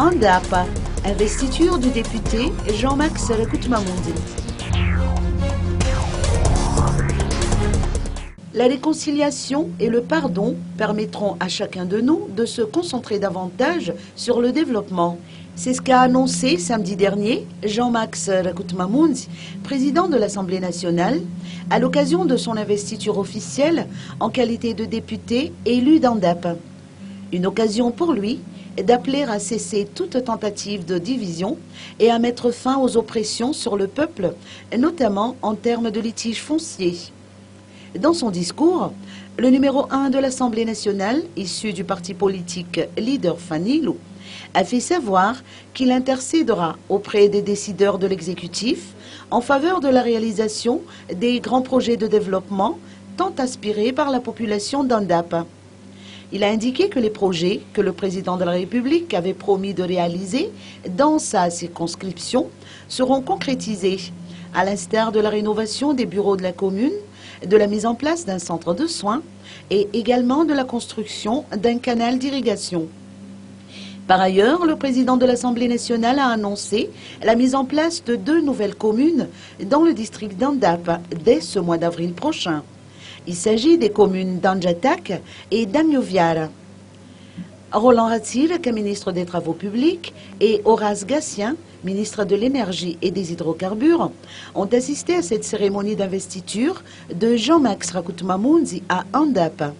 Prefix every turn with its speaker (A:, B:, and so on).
A: ANDAP, investiture du député Jean-Max Rakut-Mamundi. La réconciliation et le pardon permettront à chacun de nous de se concentrer davantage sur le développement. C'est ce qu'a annoncé samedi dernier Jean-Max Rakut-Mamundi, président de l'Assemblée nationale, à l'occasion de son investiture officielle en qualité de député élu d'ANDAP. Une occasion pour lui d'appeler à cesser toute tentative de division et à mettre fin aux oppressions sur le peuple, notamment en termes de litiges fonciers. Dans son discours, le numéro 1 de l'Assemblée nationale, issu du parti politique Leader Fanilou, a fait savoir qu'il intercédera auprès des décideurs de l'exécutif en faveur de la réalisation des grands projets de développement tant aspirés par la population d'ANDAP. Il a indiqué que les projets que le président de la République avait promis de réaliser dans sa circonscription seront concrétisés, à l'instar de la rénovation des bureaux de la commune, de la mise en place d'un centre de soins et également de la construction d'un canal d'irrigation. Par ailleurs, le président de l'Assemblée nationale a annoncé la mise en place de 2 nouvelles communes dans le district d'ANDAP dès ce mois d'avril prochain. Il s'agit des communes d'Andjatak et d'Amioviara. Roland Ratzilk, ministre des Travaux publics, et Horace Gatien, ministre de l'Énergie et des Hydrocarbures, ont assisté à cette cérémonie d'investiture de Jean-Max Rakut-Mamundi à ANDAP.